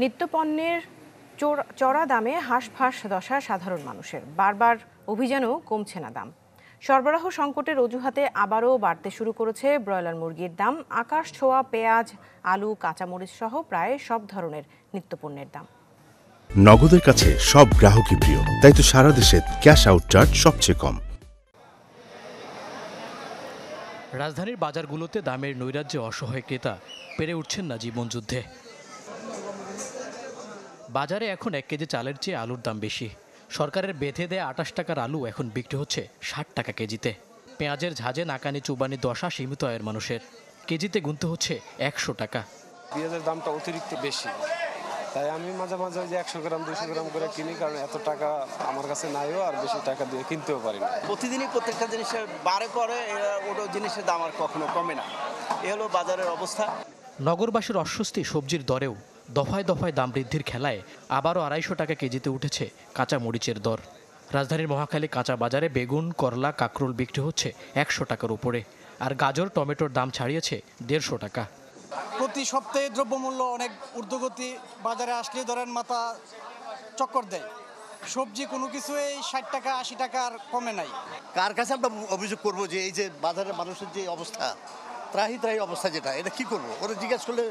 নিত্যপণ্যের চড়া দামে হাঁসফাঁস দশা সাধারণ মানুষের। বারবার অভিযানেও কমছে না দাম। সরবরাহ সংকটের অজুহাতে আবারও বাড়তে শুরু করেছে ব্রয়লার মুরগির দাম। আকাশ ছোঁয়া পেঁয়াজ, আলু, কাঁচামরিচ সহ প্রায় সব ধরনের নিত্যপণ্যের দাম। নগদের কাছে সব গ্রাহকই প্রিয়, তাই তো সারা দেশে ক্যাশ আউট চার্জ সবচেয়ে কম। রাজধানীর বাজারগুলোতে দামের নৈরাজ্যে অসহায় ক্রেতা পেরে উঠছেন না জীবনযুদ্ধে। বাজারে এখন 1 কেজি চালের চেয়ে আলুর দাম বেশি। সরকারের বেঁধে দেয়া 28 টাকার আলু এখন বিক্রি হচ্ছে 60 টাকা কেজিতে। পেঁয়াজের ঝাঁজে নাকানি চুবানি দশা সীমিত আয়ের মানুষের। কেজিতে গুনতে হচ্ছে 100 টাকা। পেঁয়াজের দামটা অতিরিক্ত বেশি, তাই আমি মাঝে মাঝে যে 100 গ্রাম 200 গ্রাম করে কিনি, কারণ এত টাকা আমার কাছে নাইও, আর বেশি টাকা দিয়ে কিনতেও পারি না। প্রতিদিনই প্রত্যেকটা জিনিসের বাড়ে করে, ওটা জিনিসের দাম আর কখনো কমে না। এ হলো বাজারের অবস্থা। নগরবাসীর অস্বস্তি সবজির দরেও। দফায় দফায় দাম বৃদ্ধির খেলায় আবারও 250 টাকা কেজিতে উঠেছে কাঁচা মরিচের দর। রাজধানীর মহাখালী কাঁচা বাজারে বেগুন, করলা, কাঁকরোল বিক্রি হচ্ছে 100 টাকার উপরে, আর গাজর, টমেটোর দাম ছাড়িয়েছে 150 টাকা। প্রতি সপ্তাহে দ্রব্যমূল্য অনেক ঊর্ধ্বগতি। বাজারে আসলে ধরেন মাথা চক্কর দেয়। সবজি কোনো কিছুই 60 টাকা 80 টাকার কমে নাই। কার কাছে আমরা অভিযোগ করবো যে এই যে বাজারের মানুষের যে অবস্থা, ত্রাহি অবস্থা, যেটা এটা কি করবো? ওরা জিজ্ঞাসা করলে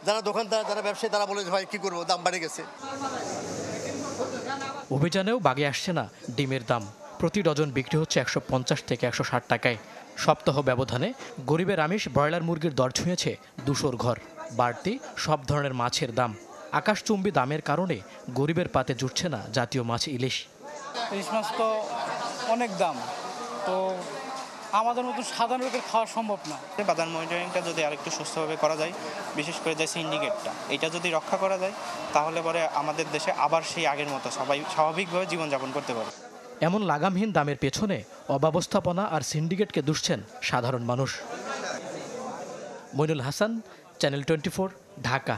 যারা দোকানদার, যারা ব্যবসায়ী, তারা বলে যে ভাই কি করবো, দাম বেড়ে গেছে। অভিযানেও বাগে আসছে না ডিমের দাম। প্রতি ডজন বিক্রি হচ্ছে 150 থেকে 160 টাকায়। সপ্তাহ ব্যবধানে গরিবের আমিষ ব্রয়লার মুরগির দর ছুঁয়েছে 200 ঘর। বাড়তি সব ধরনের মাছের দাম। আকাশচুম্বী দামের কারণে গরিবের পাতে জুটছে না জাতীয় মাছ ইলিশ। ইলিশ মাছ তো অনেক দাম, তো আমাদের মতো সাধারণ লোকের খাওয়া সম্ভব না। বাজার মনিটরিংটা যদি আরেকটু সুস্থভাবে করা যায়, বিশেষ করে যে সিন্ডিকেটটা, এটা যদি রক্ষা করা যায়, তাহলে পরে আমাদের দেশে আবার সেই আগের মতো সবাই স্বাভাবিকভাবে জীবনযাপন করতে পারে। এমন লাগামহীন দামের পেছনে অব্যবস্থাপনা আর সিন্ডিকেটকে দুষছেন সাধারণ মানুষ। মইনুল হাসান, চ্যানেল 24, ঢাকা।